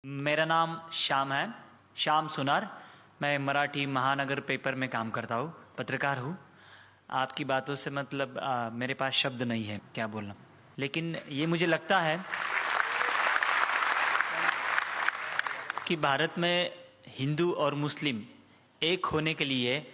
मेरा नाम श्याम है, श्याम सुनार। मैं मराठी महानगर पेपर में काम करता हूँ, पत्रकार हूँ। आपकी बातों से मतलब मेरे पास शब्द नहीं है क्या बोलना, लेकिन ये मुझे लगता है कि भारत में हिंदू और मुस्लिम एक होने के लिए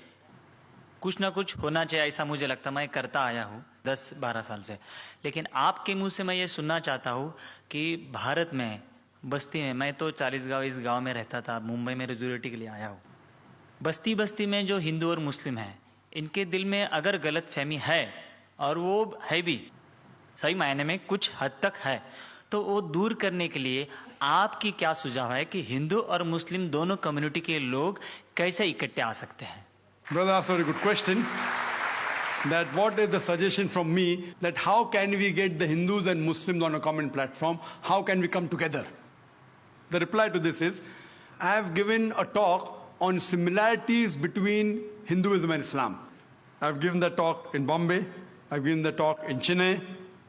कुछ ना कुछ होना चाहिए, ऐसा मुझे लगता। मैं करता आया हूँ 10-12 साल से, लेकिन आपके मुंह से मैं ये सुनना चाहता हूँ कि भारत में बस्ती में, मैं तो 40 गांव इस गांव में रहता था, मुंबई में रेजुलेटी के लिए आया हूँ। बस्ती बस्ती में जो हिंदू और मुस्लिम हैं, इनके दिल में अगर गलत फहमी है, और वो है भी सही मायने में कुछ हद तक है, तो वो दूर करने के लिए आपकी क्या सुझाव है कि हिंदू और मुस्लिम दोनों कम्युनिटी के लोग कैसे इकट्ठे आ सकते हैं? Brother asked a very good question. That what is the suggestion from me that how can we get the Hindus and Muslims on a common platform? How can we come together? The reply to this is, I have given a talk on similarities between Hinduism and Islam. I've given the talk in Bombay, I've given the talk in Chennai,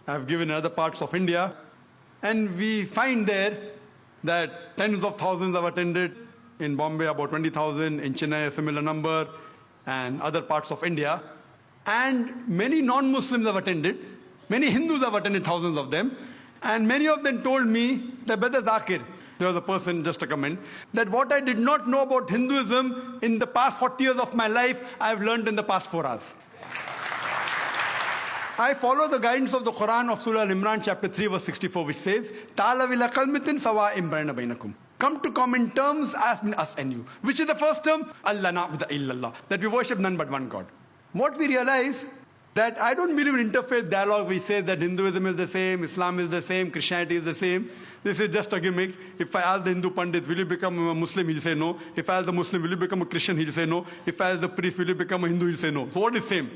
I've given in other parts of India, and we find there that tens of thousands have attended. In Bombay, about 20,000, in Chennai, a similar number, and other parts of India. And many non-Muslims have attended. Many Hindus have attended, thousands of them. And many of them told me that, Brother Zakir, there was a person, just a comment, that what I did not know about Hinduism in the past 40 years of my life, I have learned in the past 4 hours. I follow the guidance of the Quran of Surah Al-Imran, chapter 3, verse 64, which says, Ta'ala ila kalmitin sawa'im bayna bainakum. Come to common terms as between us and you. Which is the first term? Allah na'budu illallah. That we worship none but one God. What we realize, that I don't believe in interfaith dialogue. We say that Hinduism is the same, Islam is the same, Christianity is the same. This is just a gimmick. If I ask the Hindu Pandit, will you become a Muslim? He'll say no. If I ask the Muslim, will you become a Christian? He'll say no. If I ask the priest, will you become a Hindu? He'll say no. So what is same?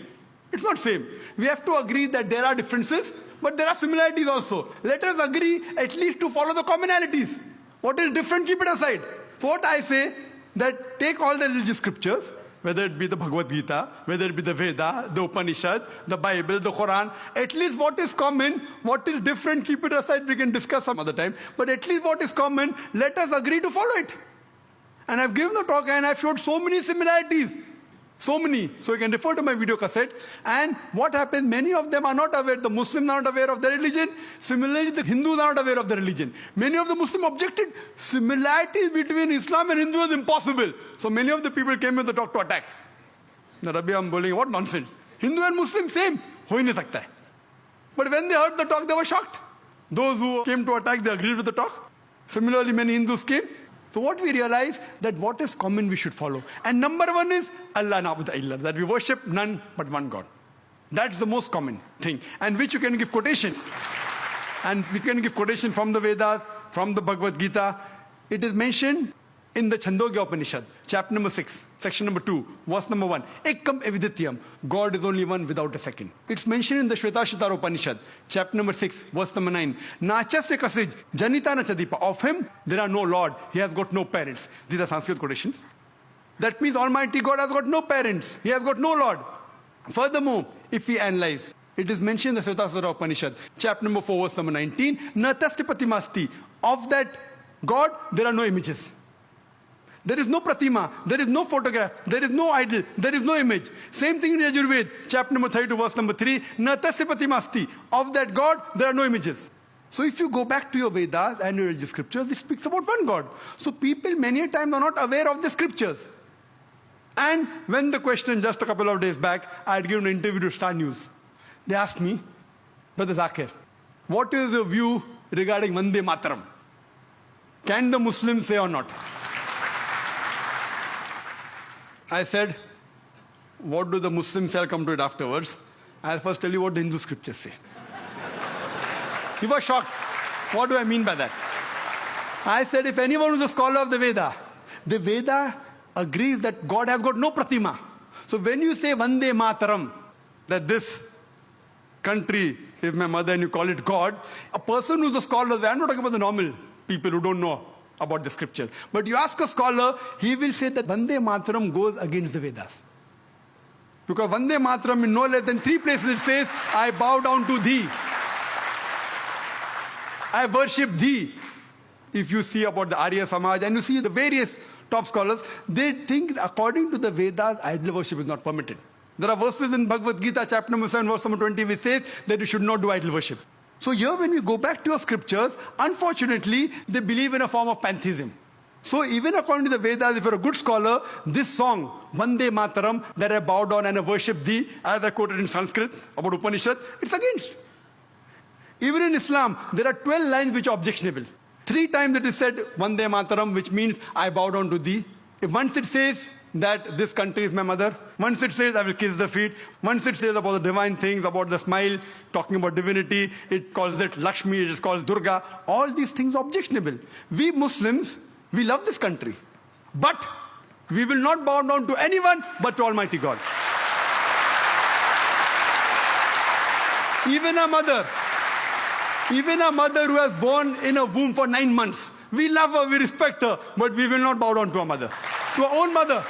It's not same. We have to agree that there are differences, but there are similarities also. Let us agree at least to follow the commonalities. What is different, keep it aside. So what I say, that take all the religious scriptures, whether it be the Bhagavad Gita, whether it be the Veda, the Upanishad, the Bible, the Quran, at least what is common, what is different, keep it aside, we can discuss some other time, but at least what is common, let us agree to follow it. And I've given the talk and I've showed so many similarities. So many. So you can refer to my video cassette. And what happens, many of them are not aware. The Muslims are not aware of their religion. Similarly, the Hindus are not aware of their religion. Many of the Muslims objected. Similarities between Islam and Hindu is impossible. So many of the people came with the talk to attack. The Rabbi, I'm bowling, what nonsense. Hindu and Muslim same. Ho hi nahi sakta hai. But when they heard the talk, they were shocked. Those who came to attack, they agreed with the talk. Similarly, many Hindus came. So what we realize, that what is common we should follow. And number one is Allah na'budu illallah, that we worship none but one God. That's the most common thing, and which you can give quotations. And we can give quotation from the Vedas, from the Bhagavad Gita. It is mentioned in the Chandogya Upanishad, chapter number 6, section number 2, verse number 1. Ekam evidityam, God is only one without a second. It's mentioned in the Shvetashvatara Upanishad, chapter number 6, verse number 9. Nachasya kasij, janita na chadipa. Of him, there are no Lord. He has got no parents. These are Sanskrit quotations. That means Almighty God has got no parents. He has got no Lord. Furthermore, if we analyze, it is mentioned in the Shvetashvatara Upanishad, chapter number 4, verse number 19. Natasti pratimasti. Of that God, there are no images. There is no pratima, there is no photograph, there is no idol, there is no image. Same thing in Yajurved, chapter number 32, verse number 3. Natasya pratimasti. Of that God, there are no images. So if you go back to your Vedas and your religious scriptures, it speaks about one God. So people many a time are not aware of the scriptures. And when the question just a couple of days back, I had given an interview to Star News. They asked me, Brother Zakir, what is your view regarding Vande Mataram? Can the Muslims say or not? I said, what do the Muslims say? I'll come to it afterwards. I'll first tell you what the Hindu scriptures say. He was shocked. What do I mean by that? I said, if anyone who's a scholar of the Veda agrees that God has got no pratima. So when you say Vande Mataram, that this country is my mother and you call it God, a person who's a scholar, I'm not talking about the normal people who don't know about the scriptures. But you ask a scholar, he will say that Vande Mataram goes against the Vedas. Because Vande Mataram in no less than 3 places it says, I bow down to thee. I worship thee. if you see about the Arya Samaj and you see the various top scholars, they think according to the Vedas, idol worship is not permitted. There are verses in Bhagavad Gita, chapter number 7, verse number 20, which says that you should not do idol worship. So here when we go back to our scriptures, unfortunately, they believe in a form of pantheism. So even according to the Vedas, if you're a good scholar, this song, Vande Mataram, that I bow down and I worship thee, as I quoted in Sanskrit about Upanishad, it's against. Even in Islam, there are 12 lines which are objectionable. 3 times it is said, Vande Mataram, which means I bow down to thee. If once it says that this country is my mother, once it says I will kiss the feet, once it says about the divine things, about the smile, talking about divinity, it calls it Lakshmi, it is called Durga, all these things are objectionable. We Muslims, we love this country, but we will not bow down to anyone but to Almighty God. Even a mother who has born in a womb for 9 months, we love her, we respect her, but we will not bow down to our mother, to our own mother.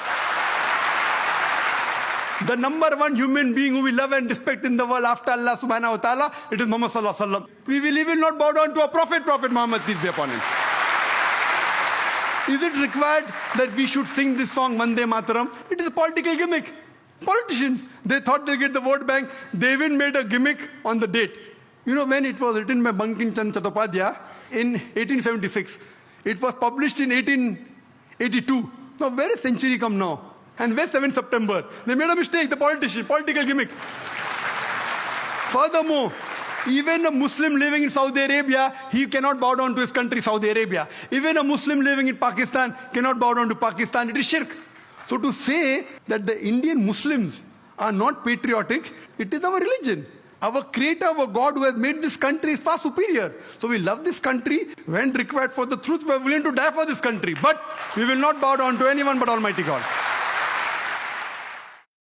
The number one human being who we love and respect in the world after Allah subhanahu wa ta'ala, it is Muhammad sallallahu alaihi wasallam. We will even not bow down to our Prophet Muhammad, peace be upon him. Is it required that we should sing this song, Vande Mataram? It is a political gimmick. Politicians, they thought they'll get the vote bank. They even made a gimmick on the date. You know when it was written by Bankim Chandra Chattopadhyay in 1876. It was published in 1882. Now where is century come now? And where's 7th September? They made a mistake, the political gimmick. Furthermore, even a Muslim living in Saudi Arabia, he cannot bow down to his country, Saudi Arabia. Even a Muslim living in Pakistan cannot bow down to Pakistan. It is shirk. So to say that the Indian Muslims are not patriotic, it is our religion. Our creator, our God who has made this country is far superior. So we love this country. When required for the truth, we are willing to die for this country. But we will not bow down to anyone but Almighty God.